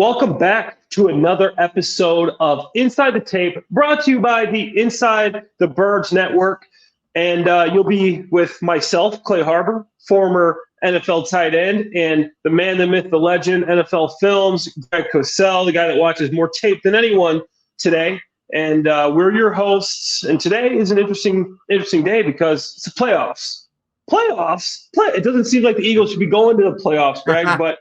Welcome back to another episode of Inside the Tape, brought to you by the Inside the Birds Network. And you'll be with myself, Clay Harbor, former NFL tight end, and the man, the myth, the legend, NFL Films, Greg Cosell, the guy that watches more tape than anyone today. And we're your hosts. And today is an interesting day because it's the playoffs. It doesn't seem like the Eagles should be going to the playoffs, Greg, but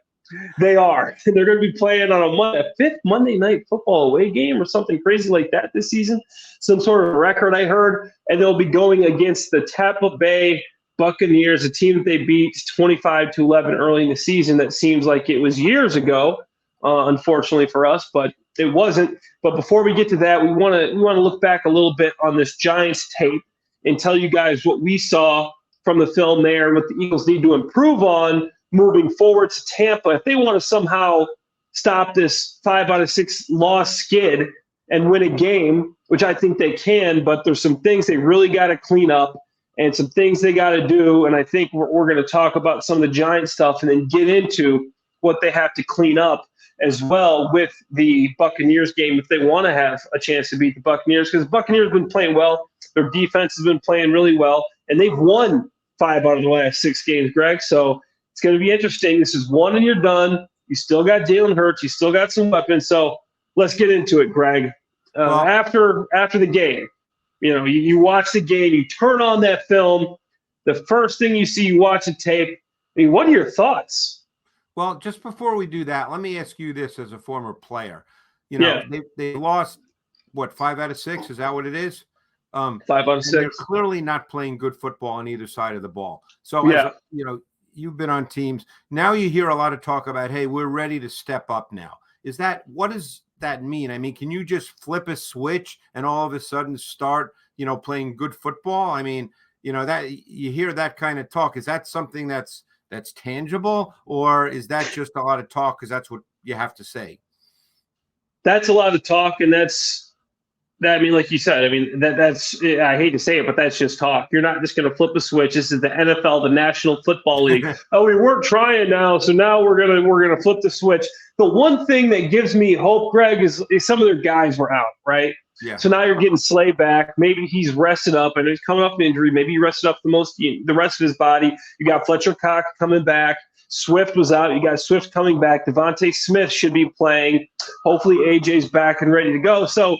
they are. They're going to be playing on a fifth Monday Night Football away game or something crazy like that this season. Some sort of record I heard. And they'll be going against the Tampa Bay Buccaneers, a team that they beat 25-11 early in the season. That seems like it was years ago, unfortunately for us, but it wasn't. But before we get to that, we want to look back a little bit on this Giants tape and tell you guys what we saw from the film there and what the Eagles need to improve on moving forward to Tampa. If they want to somehow stop this 5 out of 6 loss skid and win a game, which I think they can, but there's some things they really got to clean up and some things they got to do. And I think we're going to talk about some of the Giants stuff and then get into what they have to clean up as well with the Buccaneers game if they want to have a chance to beat the Buccaneers, because the Buccaneers have been playing well. Their defense has been playing really well, and they've won 5 out of the last 6 games, Greg. So it's going to be interesting. This is one and you're done. You still got Jalen Hurts. You still got some weapons. So let's get into it, Greg. After the game, you watch the game, you turn on that film. The first thing you see, you watch the tape. I mean, what are your thoughts? Well, just before we do that, let me ask you this as a former player. They lost, 5 out of 6? Is that what it is? 5 out of 6. They're clearly not playing good football on either side of the ball. So, you've been on teams. Now you hear a lot of talk about, hey, we're ready to step up now. What does that mean? I mean, can you just flip a switch and all of a sudden start, playing good football? I mean, that you hear that kind of talk. Is that something that's tangible, or is that just a lot of talk because that's what you have to say? That's a lot of talk, and like you said, that's I hate to say it, but that's just talk. You're not just going to flip a switch. This is the NFL, the National Football League. Oh, we weren't trying now, so now we're gonna flip the switch. The one thing that gives me hope, Greg, is some of their guys were out, right? Yeah. So now you're getting Slay back. Maybe he's rested up, and he's coming off an injury. Maybe he rested up the rest of his body. You got Fletcher Cox coming back. Swift was out. You got Swift coming back. Devontae Smith should be playing. Hopefully AJ's back and ready to go. So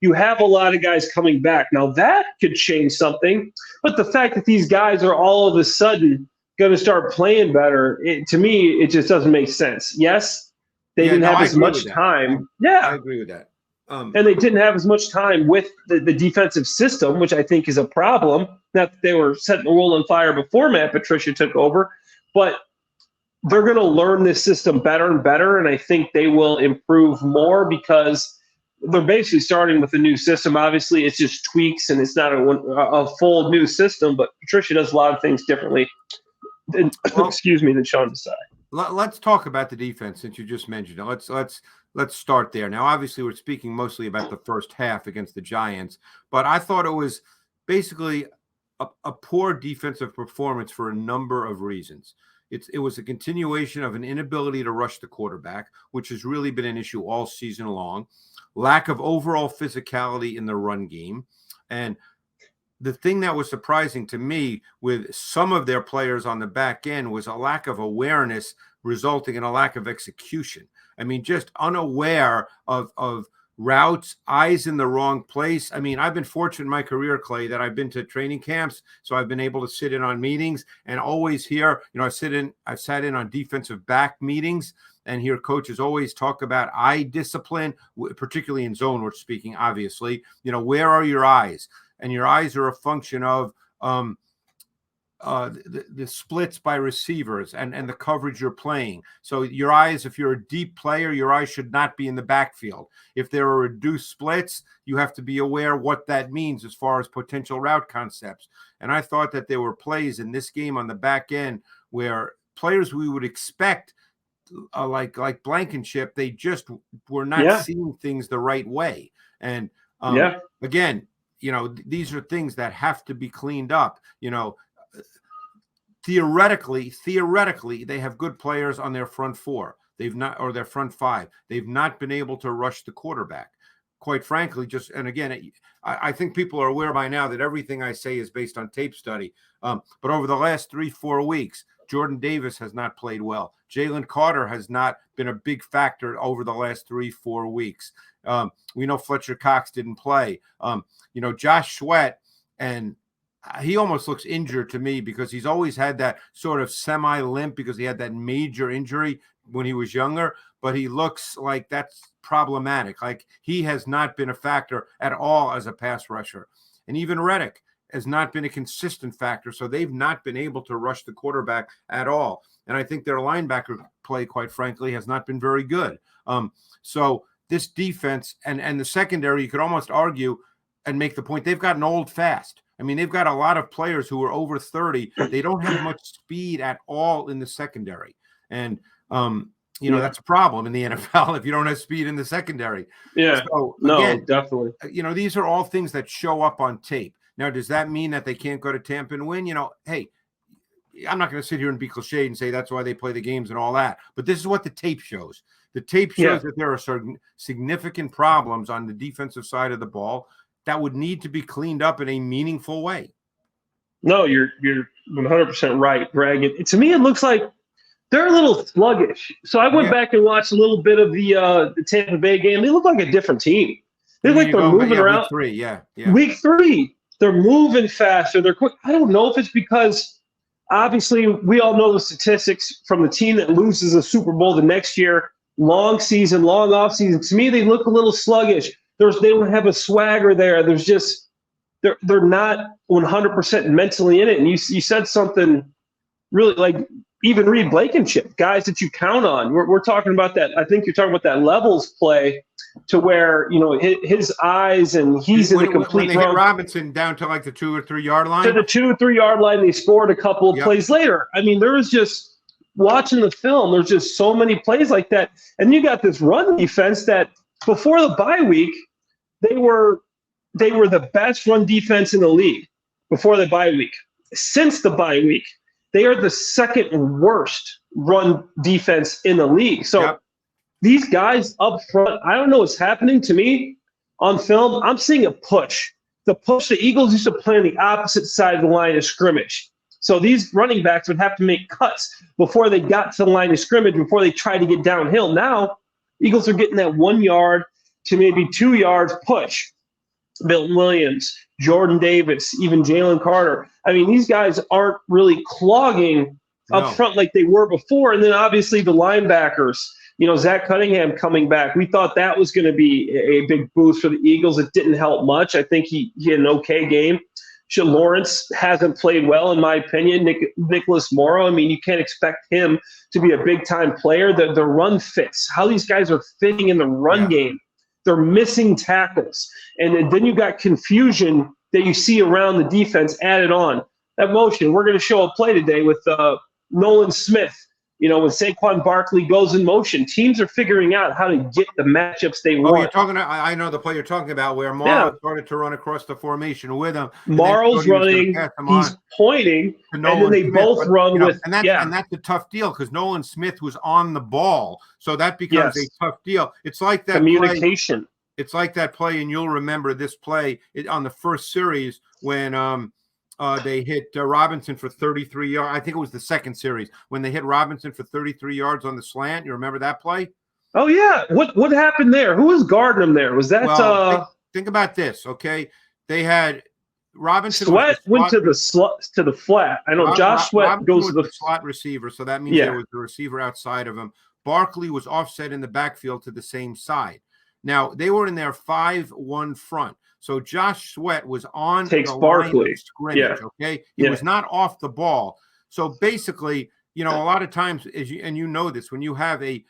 you have a lot of guys coming back. Now, that could change something. But the fact that these guys are all of a sudden going to start playing better, to me, it just doesn't make sense. Yes, they didn't have as much time. Yeah. I agree with that. And they didn't have as much time with the defensive system, which I think is a problem. Not that they were setting the world on fire before Matt Patricia took over, but they're going to learn this system better and better, and I think they will improve more because they're basically starting with a new system. Obviously, it's just tweaks, and it's not a full new system, but Patricia does a lot of things differently than Sean Desai. Let's talk about the defense since you just mentioned it. Let's start there. Now, obviously, we're speaking mostly about the first half against the Giants, but I thought it was basically a poor defensive performance for a number of reasons. It was a continuation of an inability to rush the quarterback, which has really been an issue all season long. Lack of overall physicality in the run game. And the thing that was surprising to me with some of their players on the back end was a lack of awareness resulting in a lack of execution. I mean, just unaware of routes, eyes in the wrong place. I mean, I've been fortunate in my career, Clay, that I've been to training camps, so I've been able to sit in on meetings and always hear, I've sat in on defensive back meetings and hear coaches always talk about eye discipline, particularly in zone, we're speaking, obviously. Where are your eyes? And your eyes are a function of the splits by receivers and the coverage you're playing. So your eyes, if you're a deep player, your eyes should not be in the backfield. If there are reduced splits, you have to be aware what that means as far as potential route concepts. And I thought that there were plays in this game on the back end where players we would expect, like Blankenship, they just were not seeing things the right way. And again, these are things that have to be cleaned up. Theoretically, they have good players on their front four. They've not, or their front five. They've not been able to rush the quarterback. Quite frankly, and again, I think people are aware by now that everything I say is based on tape study. But over the last 3-4 weeks, Jordan Davis has not played well. Jalen Carter has not been a big factor over the last 3-4 weeks. We know Fletcher Cox didn't play. Josh Sweat, and he almost looks injured to me because he's always had that sort of semi-limp because he had that major injury when he was younger, but he looks like that's problematic. Like he has not been a factor at all as a pass rusher. And even Reddick has not been a consistent factor, so they've not been able to rush the quarterback at all. And I think their linebacker play, quite frankly, has not been very good. So this defense and the secondary, you could almost argue and make the point, they've gotten old fast. I mean, they've got a lot of players who are over 30. They don't have much speed at all in the secondary. And, that's a problem in the NFL if you don't have speed in the secondary. Yeah, so, again, definitely. These are all things that show up on tape. Now, does that mean that they can't go to Tampa and win? Hey, I'm not going to sit here and be cliched and say that's why they play the games and all that. But this is what the tape shows. The tape shows that there are certain significant problems on the defensive side of the ball that would need to be cleaned up in a meaningful way. No, you're 100% right, Greg. To me, it looks like they're a little sluggish. So I went back and watched a little bit of the Tampa Bay game. They look like a different team. They look like they're moving around. Week 3, they're moving faster. They're quick. I don't know if it's because obviously we all know the statistics from the team that loses the Super Bowl the next year. Long season, long off season. To me, they look a little sluggish. They don't have a swagger there. There's just they're not 100% mentally in it. And you said something really like even Reed Blankenship, guys that you count on. We're talking about that. I think you're talking about that levels play to where his eyes and he's in the complete. When they hit Robinson down to like the 2 or 3 yard line. To the 2 or 3 yard line, they scored a couple of plays later. I mean, there was just watching the film. There's just so many plays like that, and you got this run defense that before the bye week. They were the best run defense in the league before the bye week. Since the bye week, they are the second worst run defense in the league. So these guys up front, I don't know what's happening to me on film. I'm seeing a push. The push, the Eagles used to play on the opposite side of the line of scrimmage. So these running backs would have to make cuts before they got to the line of scrimmage, before they tried to get downhill. Now, Eagles are getting that 1 yard to maybe 2 yards push. Milton Williams, Jordan Davis, even Jalen Carter. I mean, these guys aren't really clogging up front like they were before. And then obviously the linebackers, Zach Cunningham coming back. We thought that was going to be a big boost for the Eagles. It didn't help much. I think he had an okay game. Lawrence hasn't played well, in my opinion. Nicholas Morrow, I mean, you can't expect him to be a big-time player. The run fits, how these guys are fitting in the run game. They're missing tackles. And then you got confusion that you see around the defense added on. That motion, we're going to show a play today with Nolan Smith. When Saquon Barkley goes in motion, teams are figuring out how to get the matchups they want. I know the play you're talking about where Morrow started to run across the formation with him. Morrow's running, he's pointing, and then they both run with. And that's a tough deal because Nolan Smith was on the ball, so that becomes a tough deal. It's like that communication. It's like that play, and you'll remember this play on the first series when they hit Robinson for 33 yards. I think it was the second series when they hit Robinson for 33 yards on the slant. You remember that play? Oh, yeah. What happened there? Who was guarding him there? Was that think about this, okay? They had Robinson. Sweat went to the flat. I know Josh Sweat Robinson goes to the slot receiver, so that means there was the receiver outside of him. Barkley was offset in the backfield to the same side. Now, they were in their 5-1 front. So Josh Sweat was on the line of scrimmage, okay? He was not off the ball. So basically, a lot of times, and you know this, when you have a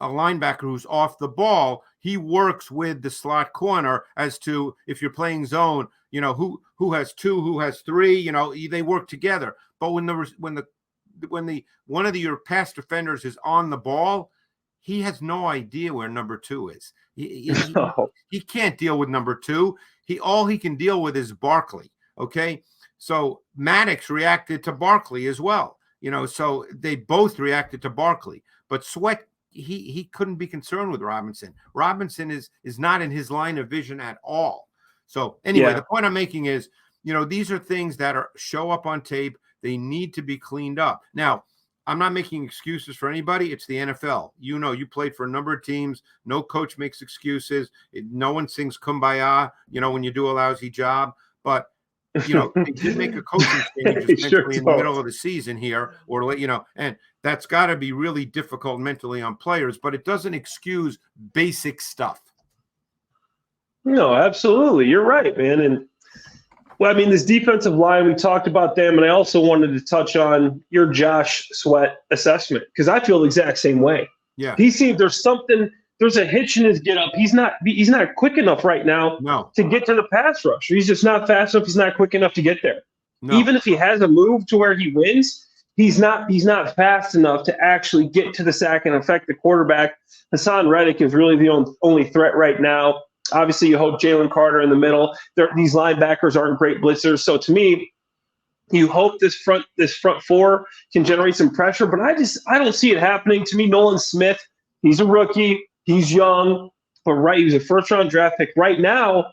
linebacker who's off the ball, he works with the slot corner as to if you're playing zone, who has 2, who has 3, they work together. But when one of your pass defenders is on the ball, he has no idea where number 2 is. He can't deal with number 2. All he can deal with is Barkley. Okay. So Maddox reacted to Barkley as well. So they both reacted to Barkley. But Sweat, he couldn't be concerned with Robinson. Robinson is not in his line of vision at all. So anyway, the point I'm making is, these are things that show up on tape. They need to be cleaned up. Now, I'm not making excuses for anybody. It's the NFL. You played for a number of teams. No coach makes excuses. No one sings Kumbaya, when you do a lousy job. But, they did make a coaching change just mentally in the middle of the season here, and that's got to be really difficult mentally on players, but it doesn't excuse basic stuff. No, absolutely. You're right, man. And this defensive line, we talked about them, and I also wanted to touch on your Josh Sweat assessment, because I feel the exact same way. Yeah. He seems there's a hitch in his get up. He's not quick enough right now to get to the pass rush. He's just not fast enough. He's not quick enough to get there. No. Even if he has a move to where he wins, he's not fast enough to actually get to the sack and affect the quarterback. Hassan Reddick is really the only threat right now. Obviously, you hope Jalen Carter in the middle. These linebackers aren't great blitzers. So to me, you hope this front four can generate some pressure, but I don't see it happening. To me, Nolan Smith, he's a rookie. He's young, but he was a first-round draft pick. Right now,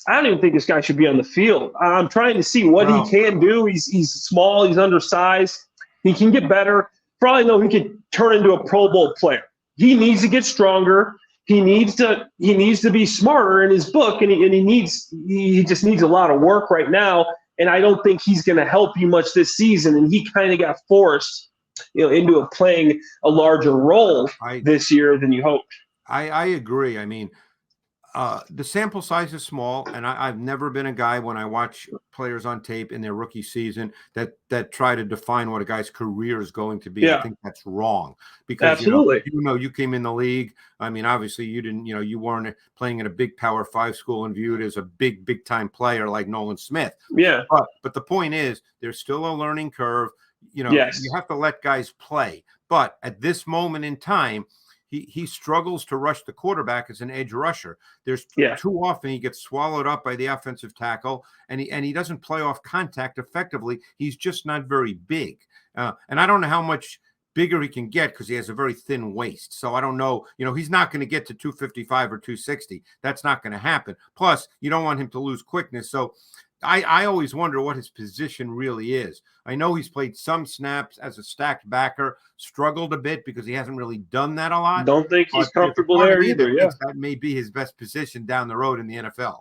I don't even think this guy should be on the field. I'm trying to see what he can do. He's small. He's undersized. He can get better. Probably know he could turn into a Pro Bowl player. He needs to get stronger. He needs to be smarter in his book, and he just needs a lot of work right now. And I don't think he's going to help you much this season. And he kind of got forced, into playing a larger role this year than you hoped. I agree. The sample size is small, and I've never been a guy when I watch players on tape in their rookie season that try to define what a guy's career is going to be. Yeah. I think that's wrong, because absolutely, you came in the league. Obviously you didn't, you weren't playing in a big Power 5 school and viewed as a big time player like Nolan Smith. Yeah, but the point is, there's still a learning curve. Yes. You have to let guys play. But at this moment in time, he struggles to rush the quarterback as an edge rusher. There's too often he gets swallowed up by the offensive tackle, and he doesn't play off contact effectively. He's just not very big. And I don't know how much bigger he can get, because he has a very thin waist. So I don't know, he's not going to get to 255 or 260. That's not going to happen. Plus, you don't want him to lose quickness. So I always wonder what his position really is. I know he's played some snaps as a stacked backer, struggled a bit because he hasn't really done that a lot. Don't think he's comfortable there either. Yeah, that may be his best position down the road in the NFL.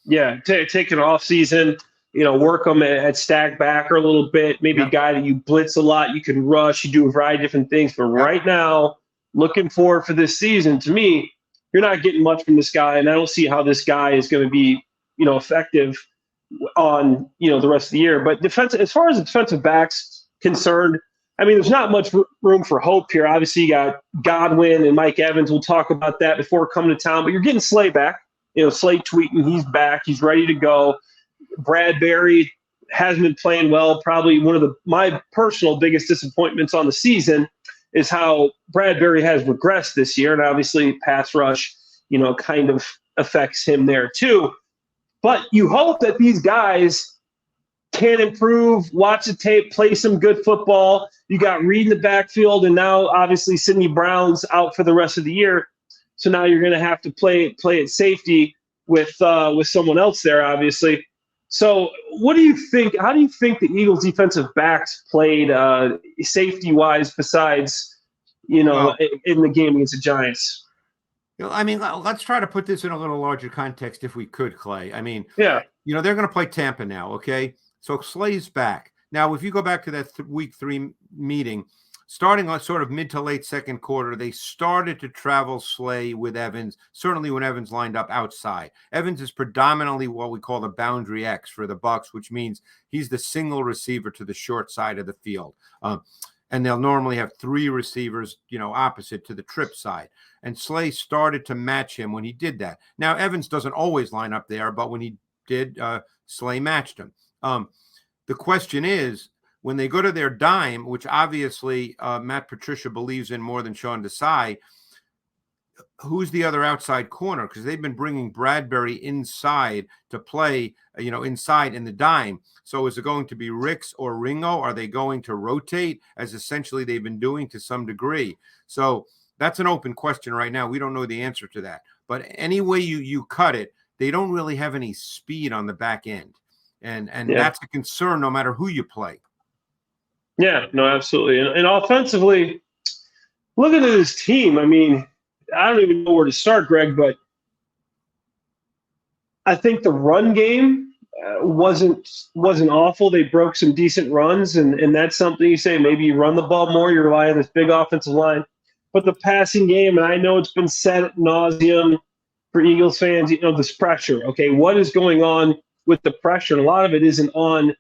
Yeah, take an off season, work him at stack backer a little bit. Maybe a guy that you blitz a lot, you can rush, you do a variety of different things. But right now, looking forward for this season, to me, you're not getting much from this guy, and I don't see how this guy is going to be, effective on the rest of the year. But as far as the defensive backs concerned, there's not much room for hope here. Obviously, you got Godwin and Mike Evans. We'll talk about that before coming to town. But you're getting Slay back. Slay tweeting he's back. He's ready to go. Bradbury hasn't been playing well. Probably one of my personal biggest disappointments on the season is how Bradbury has regressed this year. And obviously, pass rush, kind of affects him there too. But you hope that these guys can improve, watch the tape, play some good football. You got Reed in the backfield, and now obviously Sidney Brown's out for the rest of the year. So now you're going to have to play at safety with someone else there, obviously. So what do you think? How do you think the Eagles' defensive backs played safety-wise besides, in the game against the Giants? Let's try to put this in a little larger context if we could, Clay. They're going to play Tampa now, okay? So Slay's back. Now, if you go back to that week 3 meeting, starting on sort of mid to late second quarter, they started to travel Slay with Evans, certainly when Evans lined up outside. Evans is predominantly what we call the boundary X for the Bucs, which means he's the single receiver to the short side of the field. And they'll normally have 3 receivers, opposite to the trip side. And Slay started to match him when he did that. Now, Evans doesn't always line up there, but when he did, Slay matched him. The question is, when they go to their dime, which obviously Matt Patricia believes in more than Sean Desai, who's the other outside corner? Because they've been bringing Bradbury inside to play, inside in the dime. So is it going to be Ricks or Ringo? Are they going to rotate, as essentially they've been doing to some degree? So that's an open question right now. We don't know the answer to that. But any way you cut it, they don't really have any speed on the back end. And that's a concern no matter who you play. Yeah, no, absolutely. And offensively, looking at this team, I mean, I don't even know where to start, Greg, but I think the run game wasn't awful. They broke some decent runs, and that's something you say, maybe you run the ball more, you rely on this big offensive line. But the passing game, and I know it's been said ad nauseum for Eagles fans, this pressure. Okay, what is going on with the pressure? And a lot of it isn't on,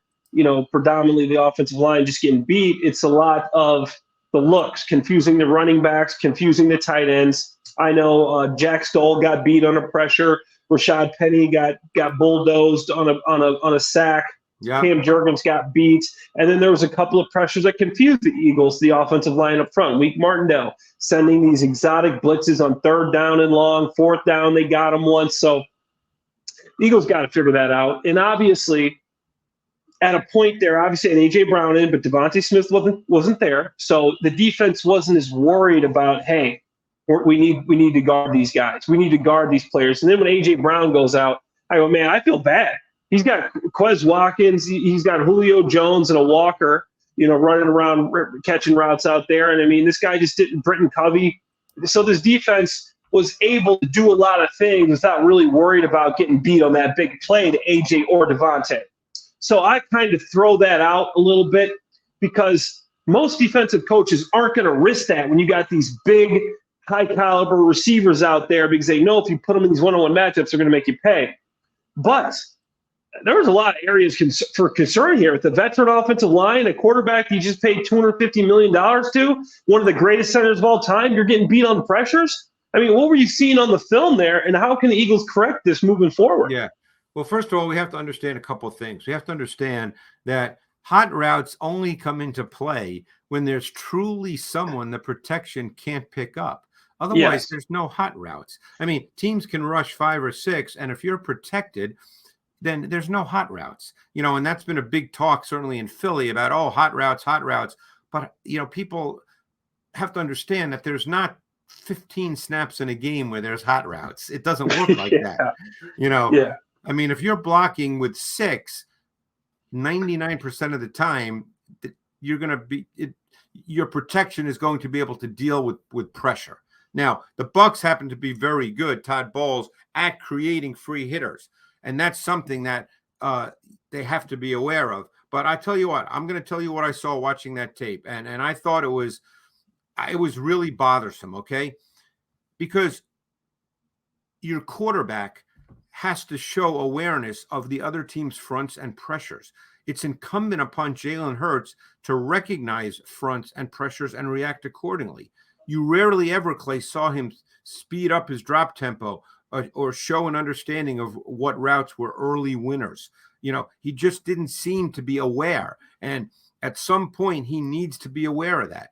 predominantly the offensive line just getting beat. It's a lot of the looks, confusing the running backs, confusing the tight ends. I know Jack Stoll got beat under pressure. Rashad Penny got bulldozed on a sack. Yeah. Cam Jurgens got beat. And then there was a couple of pressures that confused the Eagles, the offensive line up front. Wink Martindale sending these exotic blitzes on 3rd down and long, 4th down, they got them once. So the Eagles got to figure that out. And obviously, at a point there, obviously an A.J. Brown in, but Devontae Smith wasn't there. So the defense wasn't as worried about, hey, we need to guard these guys. We need to guard these players. And then when A.J. Brown goes out, I go, man, I feel bad. He's got Quez Watkins. He's got Julio Jones and a Walker, running around catching routes out there. And, I mean, this guy just didn't – Britton Covey. So this defense was able to do a lot of things without really worried about getting beat on that big play to A.J. or Devontae. So I kind of throw that out a little bit because most defensive coaches aren't going to risk that when you got these big – high-caliber receivers out there because they know if you put them in these one-on-one matchups, they're going to make you pay. But there was a lot of areas for concern here. With the veteran offensive line, a quarterback you just paid $250 million to, one of the greatest centers of all time, you're getting beat on pressures? I mean, what were you seeing on the film there, and how can the Eagles correct this moving forward? Yeah. Well, first of all, we have to understand a couple of things. We have to understand that hot routes only come into play when there's truly someone the protection can't pick up. Otherwise, There's no hot routes. I mean, teams can rush 5 or 6, and if you're protected, then there's no hot routes. And that's been a big talk, certainly in Philly, about, hot routes. But, people have to understand that there's not 15 snaps in a game where there's hot routes. It doesn't work like that. Yeah. I mean, if you're blocking with 6, 99% of the time, you're going to be your protection is going to be able to deal with pressure. Now, the Bucs happen to be very good, Todd Bowles, at creating free hitters, and that's something that they have to be aware of. But I tell you what, I'm going to tell you what I saw watching that tape, and I thought it was really bothersome. Okay, because your quarterback has to show awareness of the other team's fronts and pressures. It's incumbent upon Jalen Hurts to recognize fronts and pressures and react accordingly. You rarely ever, Clay, saw him speed up his drop tempo or show an understanding of what routes were early winners. He just didn't seem to be aware. And at some point, he needs to be aware of that.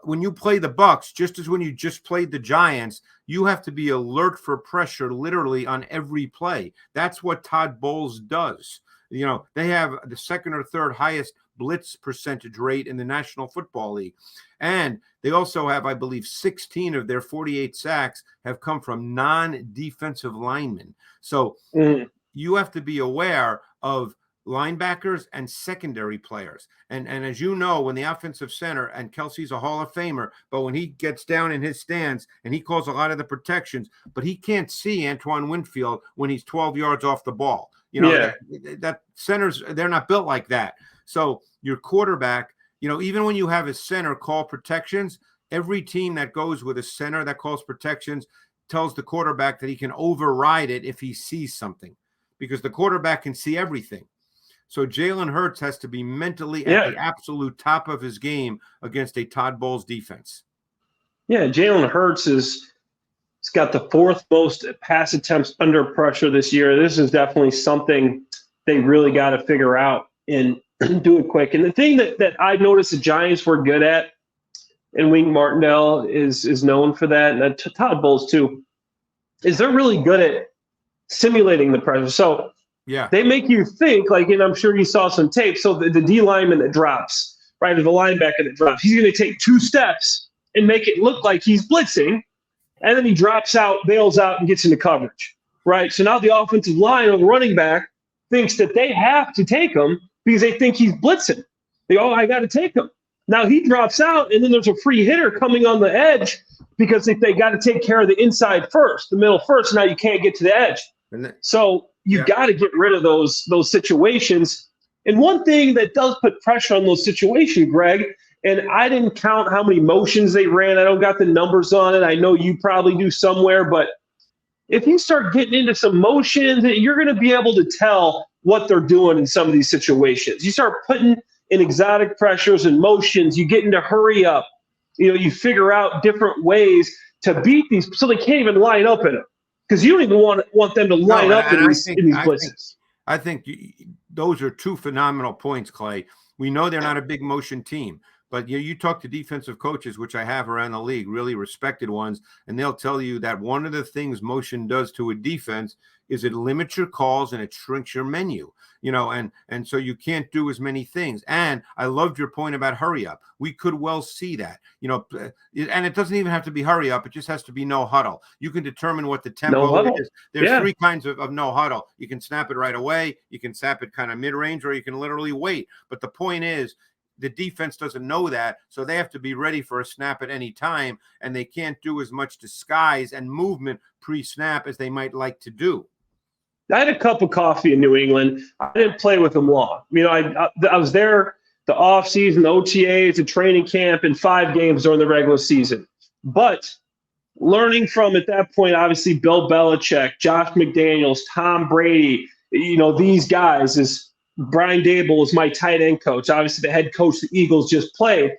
When you play the Bucs, just as when you just played the Giants, you have to be alert for pressure literally on every play. That's what Todd Bowles does. They have the 2nd or 3rd highest blitz percentage rate in the National Football League. And they also have, I believe, 16 of their 48 sacks have come from non-defensive linemen. So you have to be aware of linebackers and secondary players. And as you know, when the offensive center, and Kelsey's a Hall of Famer, but when he gets down in his stance and he calls a lot of the protections, but he can't see Antoine Winfield when he's 12 yards off the ball. That centers, they're not built like that. So your quarterback, even when you have a center call protections, every team that goes with a center that calls protections tells the quarterback that he can override it if he sees something, because the quarterback can see everything. So Jalen Hurts has to be mentally at the absolute top of his game against a Todd Bowles defense. Yeah, Jalen Hurts he's got the 4th most pass attempts under pressure this year. This is definitely something they really got to figure out and do it quick. And the thing that I noticed the Giants were good at and Wink Martindale is known for that, and Todd Bowles too, is they're really good at simulating the pressure. So Yeah. they make you think, like, and I'm sure you saw some tape. So the D lineman that drops, right, or the linebacker that drops, he's going to take 2 steps and make it look like he's blitzing, and then he drops out, bails out, and gets into coverage, right? So now the offensive line or the running back thinks that they have to take him because they think he's blitzing. They go, oh, I got to take him. Now he drops out, and then there's a free hitter coming on the edge because they got to take care of the inside first, the middle first. Now you can't get to the edge. So you got to get rid of those situations. And one thing that does put pressure on those situations, Greg, and I didn't count how many motions they ran. I don't got the numbers on it. I know you probably do somewhere, but if you start getting into some motions, you're going to be able to tell what they're doing in some of these situations. You start putting in exotic pressures and motions, you get into hurry up. You figure out different ways to beat these, so they can't even line up in them. Because you don't even want them to line up in these blitzes. I think those are 2 phenomenal points, Clay. We know they're not a big motion team, but you talk to defensive coaches, which I have around the league, really respected ones, and they'll tell you that one of the things motion does to a defense is it limits your calls and it shrinks your menu, and so you can't do as many things. And I loved your point about hurry up. We could well see that, and it doesn't even have to be hurry up. It just has to be no huddle. You can determine what the tempo is. There's 3 kinds of no huddle. You can snap it right away. You can snap it kind of mid-range, or you can literally wait. But the point is, the defense doesn't know that, so they have to be ready for a snap at any time, and they can't do as much disguise and movement pre-snap as they might like to do. I had a cup of coffee in New England. I didn't play with them long. I was there the offseason, the OTAs, the training camp, and 5 games during the regular season. But learning from, at that point, obviously, Bill Belichick, Josh McDaniels, Tom Brady, these guys, is Brian Dable was my tight end coach. Obviously, the head coach the Eagles just played.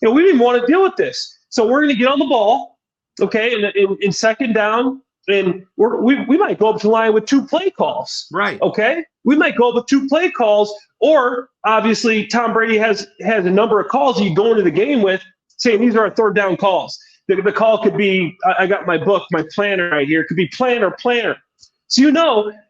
We didn't want to deal with this. So we're going to get on the ball, okay, in second down, and we might go up to the line with 2 play calls. Right. Okay? We might go up with 2 play calls, or obviously Tom Brady has a number of calls you go into the game with saying these are our third down calls. The call could be, I got my book, my planner right here. It could be planner. So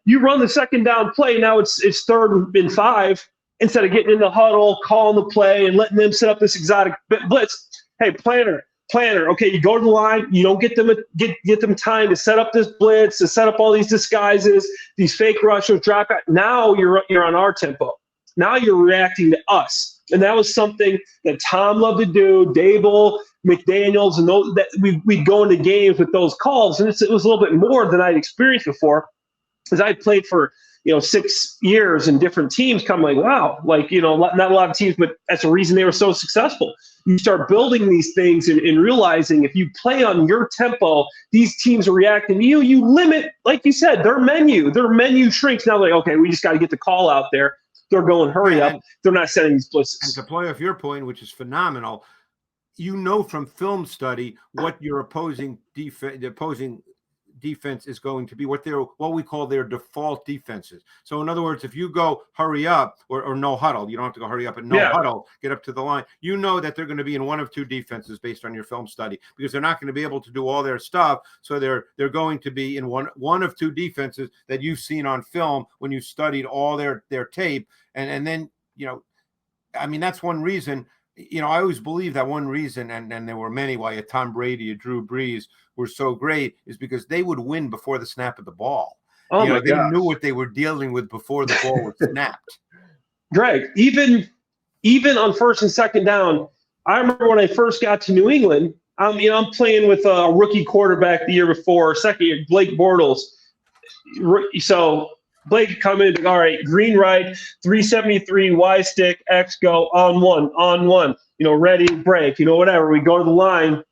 you run the second down play. Now it's 3rd and 5 instead of getting in the huddle, calling the play, and letting them set up this exotic blitz. Hey, planner. Okay, you go to the line. You don't get them time to set up this blitz, to set up all these disguises, these fake rushers, drop out. Now you're on our tempo. Now you're reacting to us, and that was something that Tom loved to do. Dable, McDaniels, and those that we'd go into games with those calls, and it was a little bit more than I'd experienced before, because I played for 6 years in different teams. Come like, wow, not a lot of teams, but that's the reason they were so successful. You start building these things and realizing if you play on your tempo, these teams are reacting to you. You limit, like you said, their menu shrinks. Now, like, okay, we just got to get the call out there. They're going hurry up. They're not setting these blitzes. And to play off your point, which is phenomenal, from film study what your opposing defense is going to be, what we call their default defenses. So in other words, if you go hurry up or no huddle, you don't have to go hurry up and no huddle, get up to the line. That they're going to be in one of 2 defenses based on your film study, because they're not going to be able to do all their stuff. So they're going to be in one of 2 defenses that you've seen on film when you studied all their tape. And then, that's one reason. I always believe that one reason, and there were many, why a Tom Brady, a Drew Brees were so great, is because they would win before the snap of the ball. They knew what they were dealing with before the ball was snapped. Greg, even on 1st and 2nd down, I remember when I first got to New England, I'm playing with a rookie quarterback the year before, second year, Blake Bortles. So Blake come in, all right, green right, 373, Y stick, X go, on one, ready, break, whatever. We go to the line.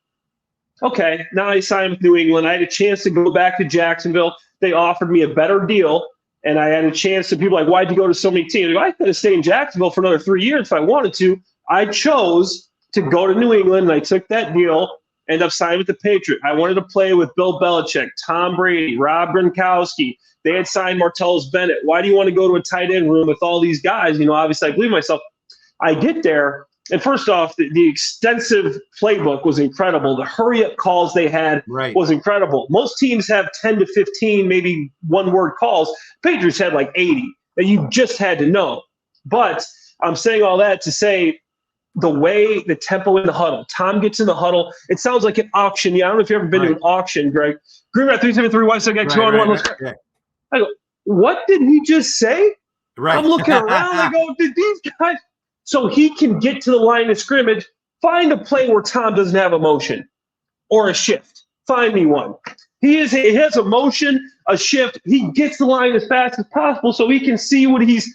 Okay, now I signed with New England. I had a chance to go back to Jacksonville. They offered me a better deal, and I had a chance to people like, why'd you go to so many teams? I go, I could have stayed in Jacksonville for another 3 years if I wanted to. I chose to go to New England, and I took that deal, ended up signing with the Patriots. I wanted to play with Bill Belichick, Tom Brady, Rob Gronkowski. They had signed Martellus Bennett. Why do you want to go to a tight end room with all these guys? Obviously I believe myself. I get there, And first off, the extensive playbook was incredible. The hurry-up calls they had was incredible. Most teams have 10 to 15, maybe one-word calls. Patriots had like 80 that you just had to know. But I'm saying all that to say the way the tempo in the huddle, Tom gets in the huddle, it sounds like an auction. Yeah, I don't know if you've ever been to an auction, Greg. Green at 373, 1 1. I go, what did he just say? Right. I'm looking around. I go, did these guys? So he can get to the line of scrimmage, find a play where Tom doesn't have a motion or a shift. Find me one. He has a motion, a shift. He gets the line as fast as possible so he can see what he's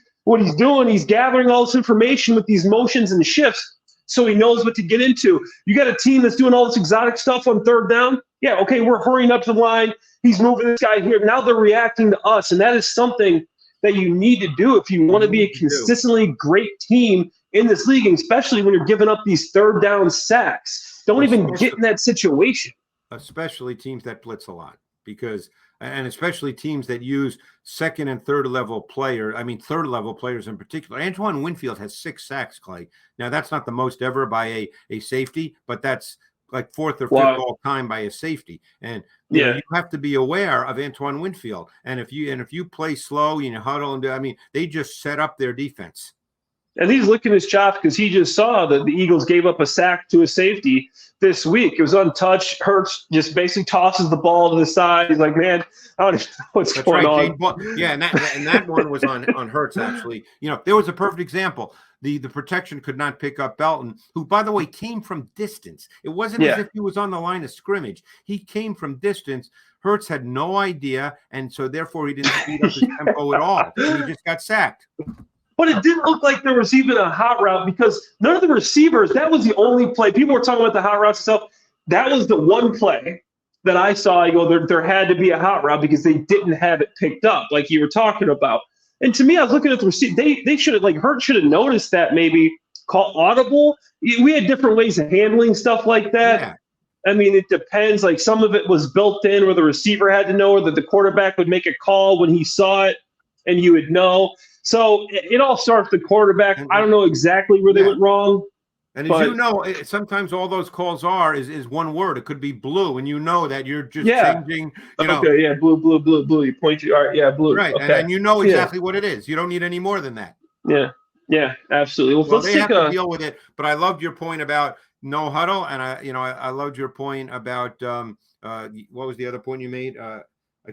doing. He's gathering all this information with these motions and shifts so he knows what to get into. You got a team that's doing all this exotic stuff on third down. Yeah, okay, we're hurrying up to the line. He's moving this guy here. Now they're reacting to us, and that is something that you need to do if you want to be a consistently great team in this league, and especially when you're giving up these third down sacks. Don't even get in that situation. Especially teams that blitz a lot, and especially teams that use second and third level players in particular. Antoine Winfield has 6 sacks, Clay. Now, that's not the most ever by a safety, but that's like 4th or 5th all time by a safety. And you know, you have to be aware of Antoine Winfield. And if you play slow and you huddle they just set up their defense. And he's licking his chops because he just saw that the Eagles gave up a sack to a safety this week. It was untouched. Hurts just basically tosses the ball to the side. He's like, man, I don't even know what's going on. And that one was on Hurts, actually. You know, there was a perfect example. The protection could not pick up Belton, who, by the way, came from distance. It wasn't as if he was on the line of scrimmage. He came from distance. Hurts had no idea, and so therefore he didn't speed up his tempo at all. And he just got sacked. But it didn't look like there was even a hot route because none of the receivers, that was the only play. People were talking about the hot routes and stuff. That was the one play that I saw. I go, there had to be a hot route because they didn't have it picked up like you were talking about. And to me, I was looking at the receiver. They should have, like, Hurt should have noticed that, maybe call audible. We had different ways of handling stuff like that. Yeah. I mean, it depends. Like, some of it was built in where the receiver had to know, or that the quarterback would make a call when he saw it and you would know. So it all starts with the quarterback. I don't know exactly where they went wrong. And as you know, sometimes all those calls is one word. It could be blue, and you know that you're just changing. Blue. You point to, all right, yeah, blue. Right, okay. and you know exactly what it is. You don't need any more than that. Yeah, absolutely. Well, let's they have to deal with it. But I loved your point about no huddle, and I loved your point about what was the other point you made? I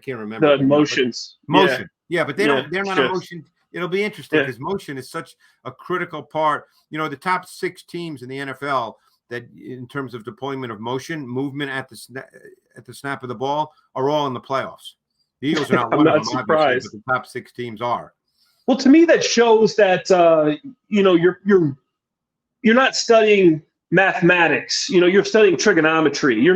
can't remember. The motions. Motion. Yeah, but they're not a motion. It'll be interesting because motion is such a critical part. You know, the top 6 teams in the NFL that, in terms of deployment of motion, movement at the snap of the ball, are all in the playoffs. The Eagles are not one of them, surprised. Obviously, but the top 6 teams are. Well, to me, that shows that you're not studying mathematics. You know, you're studying trigonometry. You're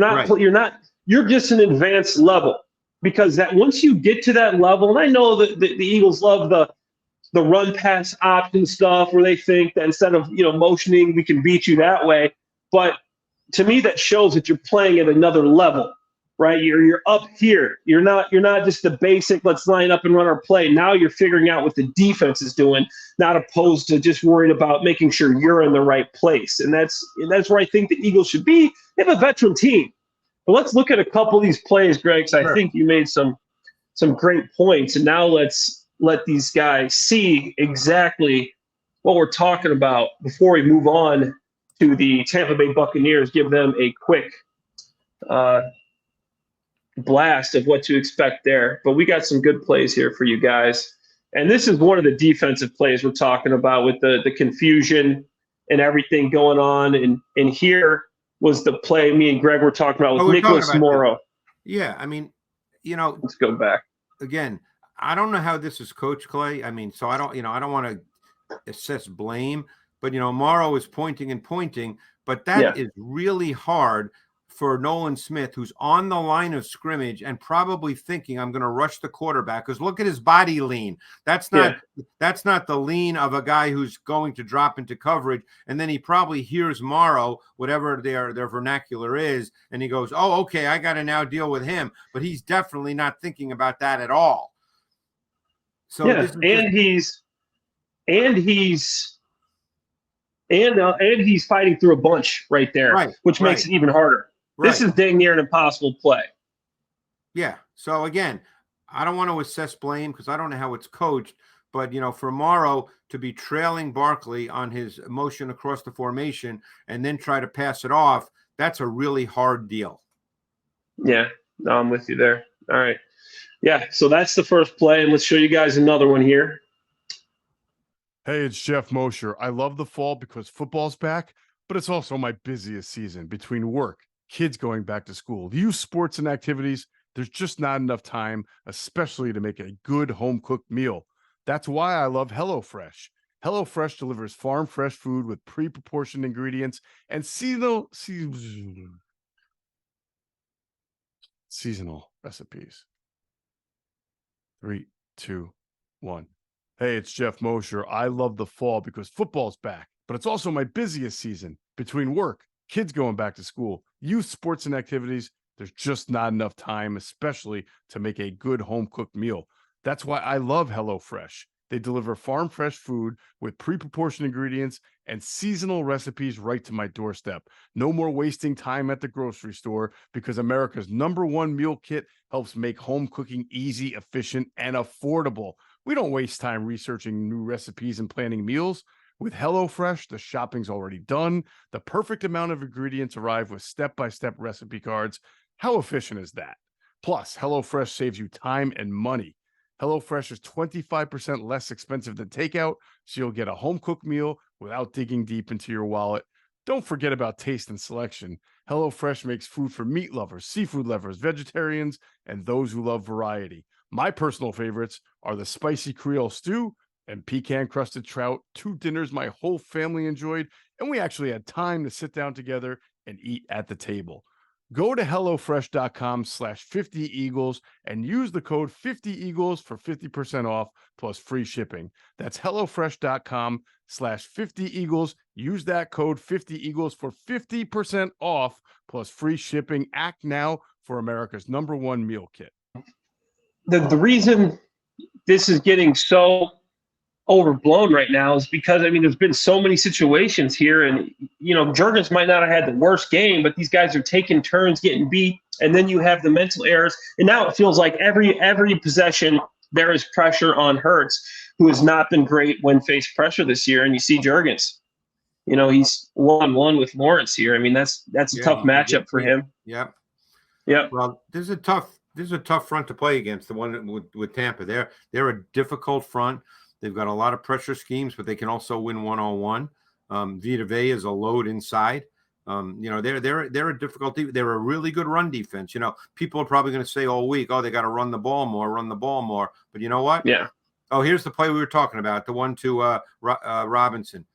just an advanced level, because that once you get to that level, and I know that the Eagles love the run pass option stuff where they think that instead of, motioning, we can beat you that way. But to me, that shows that you're playing at another level, right? You're up here. You're not just the basic, let's line up and run our play. Now you're figuring out what the defense is doing, not opposed to just worried about making sure you're in the right place. And that's where I think the Eagles should be. They have a veteran team. But let's look at a couple of these plays, Greg, because I think you made some great points. And now let's let these guys see exactly what we're talking about before we move on to the Tampa Bay Buccaneers. Give them a quick blast of what to expect there. But we got some good plays here for you guys. And this is one of the defensive plays we're talking about with the confusion and everything going on. And here was the play me and Greg were talking about with Nicholas Morrow. Yeah, I mean, let's go back. Again, I don't know how this is coached, Clay. I mean, so I don't want to assess blame, but Morrow is pointing, but that is really hard for Nolan Smith, who's on the line of scrimmage and probably thinking, I'm going to rush the quarterback, because look at his body lean. That's not the lean of a guy who's going to drop into coverage. And then he probably hears Morrow, whatever their vernacular is, and he goes, oh, okay, I got to now deal with him. But he's definitely not thinking about that at all. So he's and he's fighting through a bunch right there, Right, which makes right, it even harder. right. This is dang near an impossible play. Yeah. So again, I don't want to assess blame because I don't know how it's coached, but for Morrow to be trailing Barkley on his motion across the formation and then try to pass it off, that's a really hard deal. Yeah, no, I'm with you there. All right. Yeah, so that's the first play, and let's show you guys another one here. Hey, it's Jeff Mosher. I love the fall because football's back, but it's also my busiest season between work, kids going back to school, youth sports and activities. There's just not enough time, especially to make a good home-cooked meal. That's why I love HelloFresh. HelloFresh delivers farm-fresh food with pre-proportioned ingredients and seasonal recipes. 3, 2, 1. Hey, it's Jeff Mosher. I love the fall because football's back, but it's also my busiest season between work, kids going back to school, youth sports and activities. There's just not enough time, especially to make a good home cooked meal. That's why I love HelloFresh. They deliver farm fresh food with pre proportioned ingredients and seasonal recipes right to my doorstep. No more wasting time at the grocery store because America's #1 meal kit helps make home cooking easy, efficient, and affordable. We don't waste time researching new recipes and planning meals. With HelloFresh, the shopping's already done. The perfect amount of ingredients arrive with step-by-step recipe cards. How efficient is that? Plus, HelloFresh saves you time and money. HelloFresh is 25% less expensive than takeout, so you'll get a home-cooked meal without digging deep into your wallet. Don't forget about taste and selection. HelloFresh makes food for meat lovers, seafood lovers, vegetarians, and those who love variety. My personal favorites are the spicy Creole stew and pecan crusted trout, 2 dinners my whole family enjoyed, and we actually had time to sit down together and eat at the table. Go to HelloFresh.com/50Eagles and use the code 50Eagles for 50% off plus free shipping. That's HelloFresh.com/50Eagles. Use that code 50Eagles for 50% off plus free shipping. Act now for America's #1 meal kit. The reason this is getting so overblown right now is because, I mean, there's been so many situations here, and, Jurgens might not have had the worst game, but these guys are taking turns getting beat, and then you have the mental errors, and now it feels like every possession there is pressure on Hurts, who has not been great when faced pressure this year, and you see Jurgens. He's 1-1 with Lawrence here. I mean, that's a tough matchup for him. Yep. Yep. Well, this is a tough front to play against, the one with Tampa. They're a difficult front. They've got a lot of pressure schemes, but they can also win one-on-one. Vita Vea is a load inside. They're a difficult team. They're a really good run defense. People are probably going to say all week, oh, they got to run the ball more. But you know what? Yeah. Oh, here's the play we were talking about, the one to Robinson.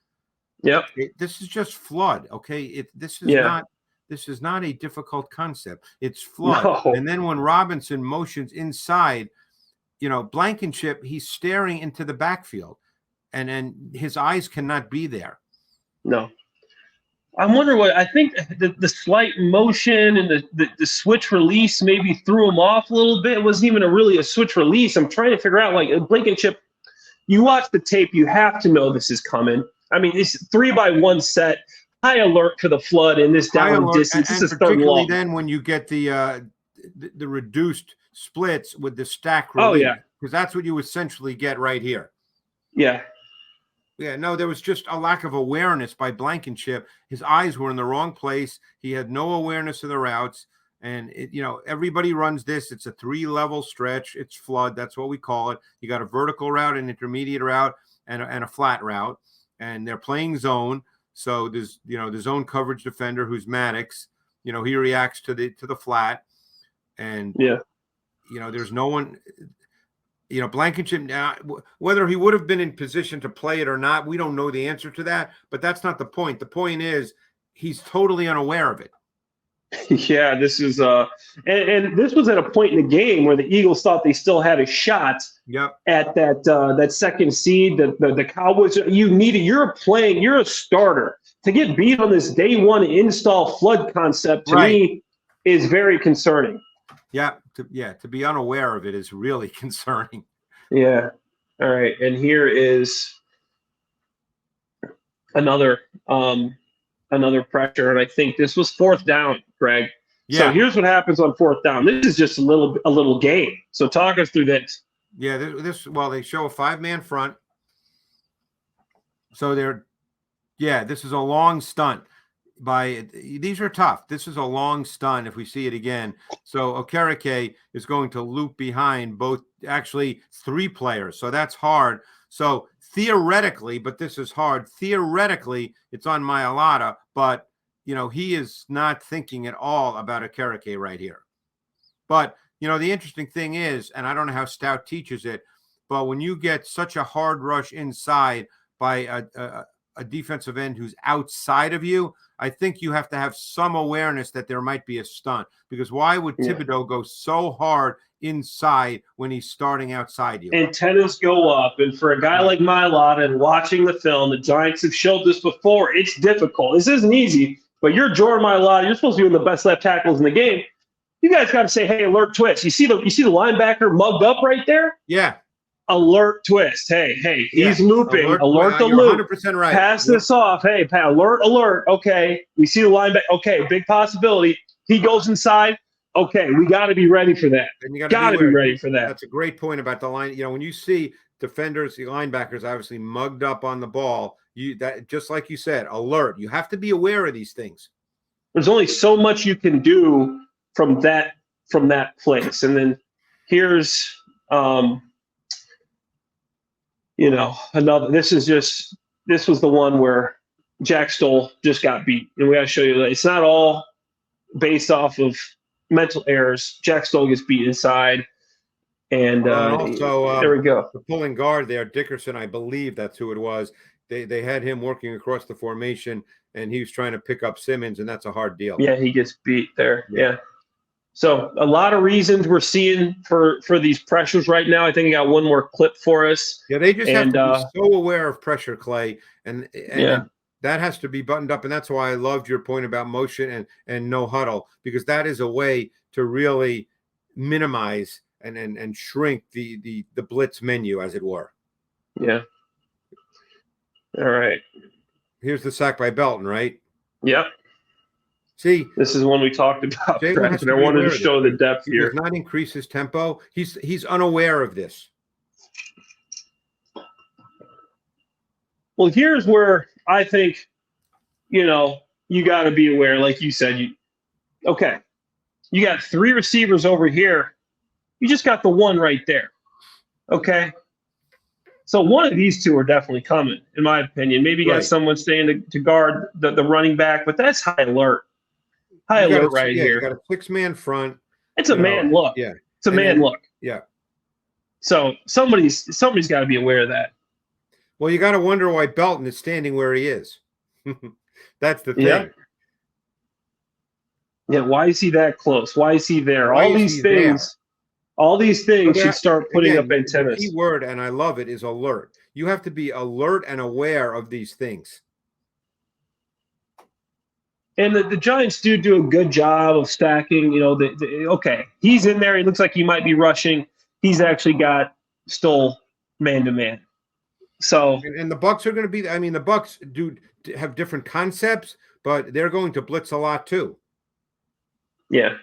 Yep. This is just flood. Okay, this is not a difficult concept. It's flood. No. And then when Robinson motions inside, Blankenship, he's staring into the backfield, and his eyes cannot be there. No. I wonder I think the slight motion and the switch release maybe threw him off a little bit. It wasn't even really a switch release. I'm trying to figure out, like, Blankenship, you watch the tape, you have to know this is coming. I mean, it's 3-by-1 set, high alert for the flood in this down distance. This is particularly then when you get the reduced splits with the stack release. Oh, yeah. Because that's what you essentially get right here. Yeah. Yeah, no, there was just a lack of awareness by Blankenship. His eyes were in the wrong place. He had no awareness of the routes. And, everybody runs this. It's a 3-level stretch. It's flood. That's what we call it. You got a vertical route, an intermediate route, and a flat route. And they're playing zone. So there's, the zone coverage defender who's Maddox. He reacts to the flat. And, yeah. There's no one, Blankenship, whether he would have been in position to play it or not, we don't know the answer to that, but that's not the point. The point is he's totally unaware of it. Yeah, this is and this was at a point in the game where the Eagles thought they still had a shot. Yep. At that second seed. The Cowboys, you're a starter. To get beat on this day one install flood concept to me is very concerning. Yeah, to be unaware of it is really concerning. Yeah. All right, and here is another pressure, and I think this was fourth down, Greg. So Yeah. here's what happens on fourth down. This is just a little game. So talk us through this. Yeah, well, they show a 5-man front. So this is a long stunt. These are tough. This is a long stunt if we see it again. So Okereke is going to loop behind actually 3 players. So that's hard. So theoretically, but this is hard. Theoretically, it's on Mailata, but he is not thinking at all about Okereke right here. But the interesting thing is, and I don't know how Stout teaches it, but when you get such a hard rush inside by a defensive end who's outside of you, I think you have to have some awareness that there might be a stunt, because why would Thibodeau go so hard inside when he's starting outside you? Antennas go up, and for a guy like Mailata and watching the film, the Giants have showed this before. It's difficult. This isn't easy, but you're Jordan Mailata. You're supposed to be one of the best left tackles in the game. You guys got to say, hey, alert twist. You see the linebacker mugged up right there? Yeah. Alert twist. Hey, he's looping. Alert the loop. 100% right. Pass this off. Hey, alert. Okay, we see the linebacker. Okay, big possibility. He goes inside. Okay, we got to be ready for that. And you got to be ready for that. That's a great point about the line. When you see defenders, the linebackers, obviously mugged up on the ball, that just like you said, alert. You have to be aware of these things. There's only so much you can do from that place, and then here's another. This was the one where Jack Stoll just got beat, and we got to show you that it's not all based off of mental errors. Jack Stoll gets beat inside, and also there we go. The pulling guard there, Dickerson, I believe that's who it was. They had him working across the formation, and he was trying to pick up Simmons, and that's a hard deal. Yeah, he gets beat there. Yeah. So a lot of reasons we're seeing for these pressures right now. I think I got one more clip for us. Yeah, they just have to be so aware of pressure, Clay, and that has to be buttoned up. And that's why I loved your point about motion and no huddle, because that is a way to really minimize and shrink the blitz menu, as it were. Yeah. All right. Here's the sack by Belton, right? Yep. See, this is one we talked about, and I wanted to show the depth here. He does not increase his tempo. He's unaware of this. Well, here's where I think, you got to be aware. Like you said, you got 3 receivers over here. You just got the one right there. Okay. So one of these 2 are definitely coming, in my opinion. Maybe you got someone staying to guard the running back, but that's high alert. High alert right here. You got a 6-man front. It's a man look. Yeah. It's a man look. Yeah. So somebody's got to be aware of that. Well, you got to wonder why Belton is standing where he is. That's the thing. Yeah. Why is he that close? Why is he there? All these things should start putting up antennas. The key word, and I love it, is alert. You have to be alert and aware of these things. And the Giants do a good job of stacking. He's in there. He looks like he might be rushing. He's actually got Stoll man-to-man. So and the Bucs are going to be. I mean, the Bucs do have different concepts, but they're going to blitz a lot too. Yeah.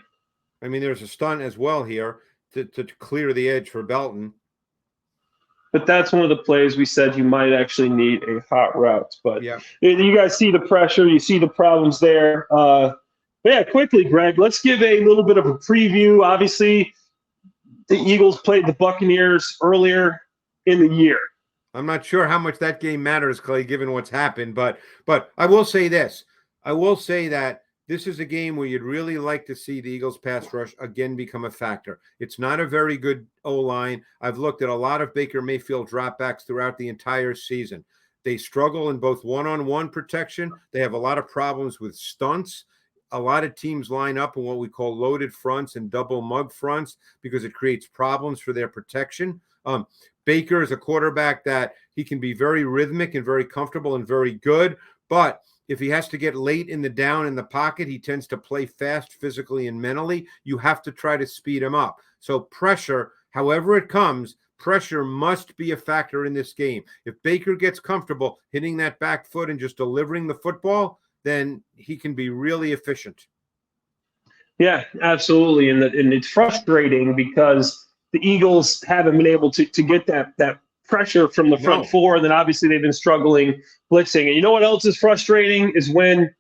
I mean, there's a stunt as well here to clear the edge for Belton. But that's one of the plays we said you might actually need a hot route. But you guys see the pressure. You see the problems there. Quickly, Greg, let's give a little bit of a preview. Obviously, the Eagles played the Buccaneers earlier in the year. I'm not sure how much that game matters, Clay, given what's happened. But I will say this. I will say that this is a game where you'd really like to see the Eagles pass rush again become a factor. It's not a very good O-line. I've looked at a lot of Baker Mayfield dropbacks throughout the entire season. They struggle in both one-on-one protection. They have a lot of problems with stunts. A lot of teams line up in what we call loaded fronts and double mug fronts because it creates problems for their protection. Baker is a quarterback that he can be very rhythmic and very comfortable and very good, but if he has to get late in the down in the pocket, he tends to play fast physically and mentally. You have to try to speed him up. So pressure, however it comes, pressure must be a factor in this game. If Baker gets comfortable hitting that back foot and just delivering the football, then he can be really efficient. Yeah, absolutely. And it's frustrating because the Eagles haven't been able to get that pressure from the front four. And then obviously they've been struggling blitzing. And you know what else is frustrating is when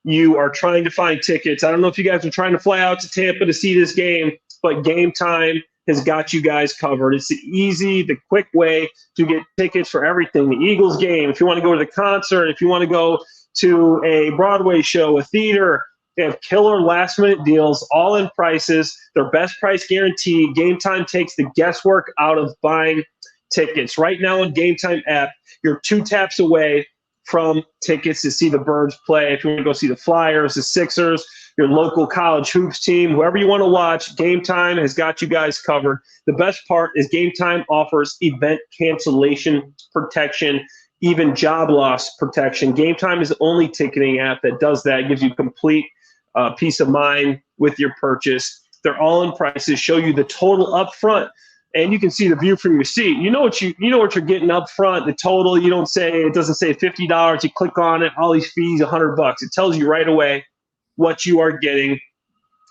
you are trying to find tickets. I don't know if you guys are trying to fly out to Tampa to see this game, but Game Time has got you guys covered. It's the quick way to get tickets for everything. The Eagles game, if you want to go to the concert, if you want to go to a Broadway show, a theater, they have killer last-minute deals, all-in prices, their best price guarantee. Game Time takes the guesswork out of buying tickets. Right now on Game Time app, you're 2 taps away from tickets to see the Birds play. If you want to go see the Flyers, the Sixers, your local college hoops team, whoever you want to watch, Game Time has got you guys covered. The best part is Game Time offers event cancellation protection, even job loss protection. Game Time is the only ticketing app that does that. It gives you complete peace of mind with your purchase. They're all in prices, show you the total up front, and you can see the view from your seat. You know what you're getting up front, the total. It doesn't say $50. You click on it, all these fees, $100. It tells you right away what you are getting,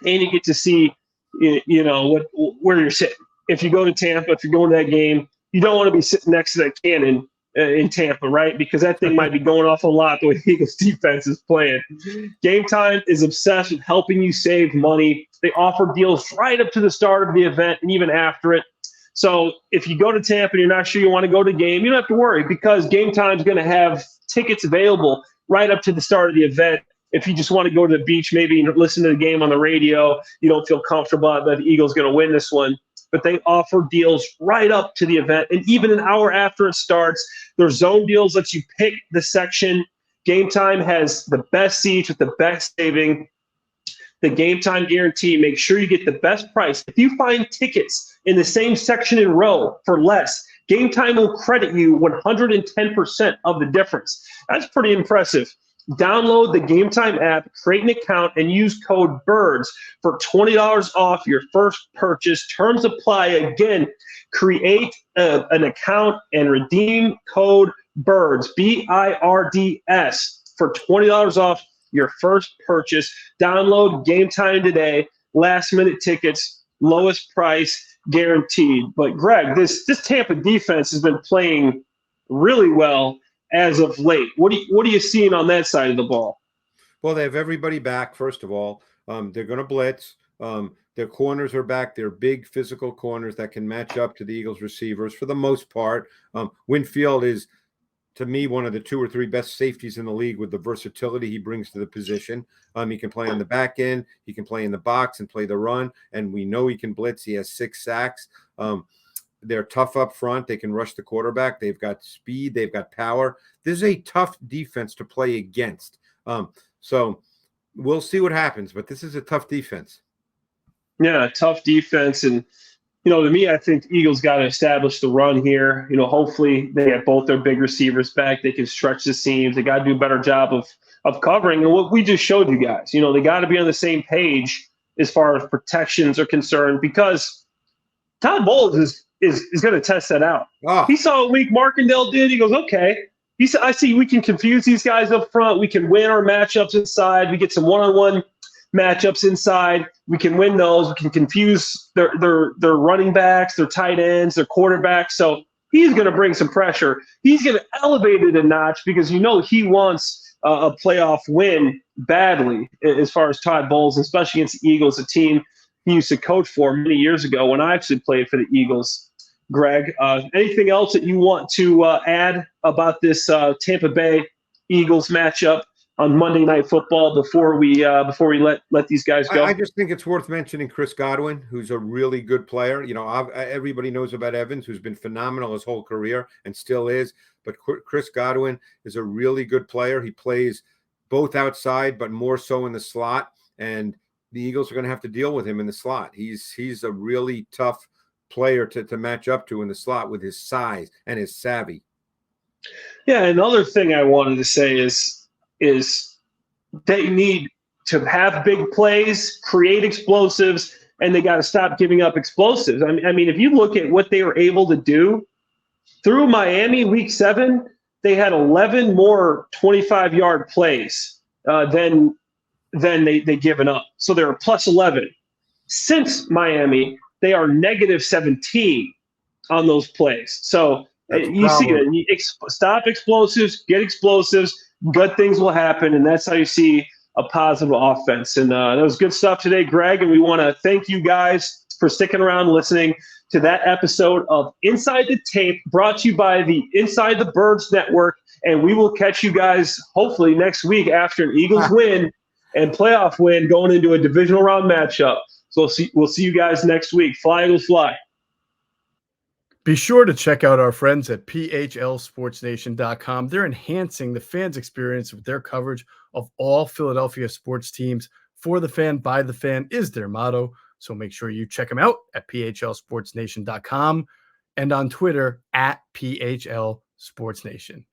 and you get to see where you're sitting. If you go to Tampa, if you're going to that game, you don't want to be sitting next to that cannon in Tampa, right? Because that thing might be going off a lot the way the Eagles defense is playing. Game Time is obsessed with helping you save money. They offer deals right up to the start of the event and even after it. So if you go to Tampa and you're not sure you want to go to the game, you don't have to worry because Game Time is going to have tickets available right up to the start of the event. If you just want to go to the beach, maybe listen to the game on the radio, you don't feel comfortable that the Eagles going to win this one. But they offer deals right up to the event. And even an hour after it starts, their zone deals lets you pick the section. Game Time has the best seats with the best saving. The Game Time guarantee, make sure you get the best price. If you find tickets in the same section and row for less, Game Time will credit you 110% of the difference. That's pretty impressive. Download the Game Time app, create an account, and use code BIRDS for $20 off your first purchase. Terms apply. Again, create an account and redeem code BIRDS, BIRDS, for $20 off your first purchase. Download Game Time today. Last-minute tickets, lowest price guaranteed. But, Greg, this Tampa defense has been playing really well as of late. What are you seeing on that side of the ball? Well, they have everybody back, first of all. They're going to blitz. Their corners are back. They're big physical corners that can match up to the Eagles receivers for the most part. Winfield is, to me, one of the 2 or 3 best safeties in the league with the versatility he brings to the position. He can play on the back end. He can play in the box and play the run. And we know he can blitz. He has 6 sacks. They're tough up front. They can rush the quarterback. They've got speed. They've got power. This is a tough defense to play against. So we'll see what happens, but this is a tough defense. Yeah, tough defense. And, to me, I think the Eagles got to establish the run here. Hopefully they have both their big receivers back. They can stretch the seams. They got to do a better job of covering. And what we just showed you guys, they got to be on the same page as far as protections are concerned because Todd Bowles is going to test that out. Oh. He saw what Wink Markendale did. He goes, okay. He said, I see we can confuse these guys up front. We can win our matchups inside. We get some one-on-one matchups inside. We can win those. We can confuse their running backs, their tight ends, their quarterbacks. So he's going to bring some pressure. He's going to elevate it a notch because he wants a playoff win badly as far as Todd Bowles, especially against the Eagles, a team he used to coach for many years ago when I actually played for the Eagles. Greg, anything else that you want to add about this Tampa Bay Eagles matchup on Monday Night Football before we let these guys go? I just think it's worth mentioning Chris Godwin, who's a really good player. Everybody knows about Evans, who's been phenomenal his whole career and still is. But Chris Godwin is a really good player. He plays both outside, but more so in the slot. And the Eagles are going to have to deal with him in the slot. He's a really tough player to match up to in the slot with his size and his savvy. Yeah, another thing I wanted to say is they need to have big plays, create explosives, and they got to stop giving up explosives. I mean, if you look at what they were able to do through Miami week 7, they had 11 more 25-yard plays than they given up. So they were plus 11. Since Miami, they are negative 17 on those plays. So you see it. Stop explosives, get explosives, good things will happen, and that's how you see a positive offense. And that was good stuff today, Greg, and we want to thank you guys for sticking around listening to that episode of Inside the Tape, brought to you by the Inside the Birds Network, and we will catch you guys hopefully next week after an Eagles win and playoff win going into a divisional round matchup. So we'll see you guys next week. Fly, Eagles, fly. Be sure to check out our friends at phlsportsnation.com. They're enhancing the fans' experience with their coverage of all Philadelphia sports teams. For the fan, by the fan is their motto. So make sure you check them out at phlsportsnation.com and on Twitter at phlsportsnation.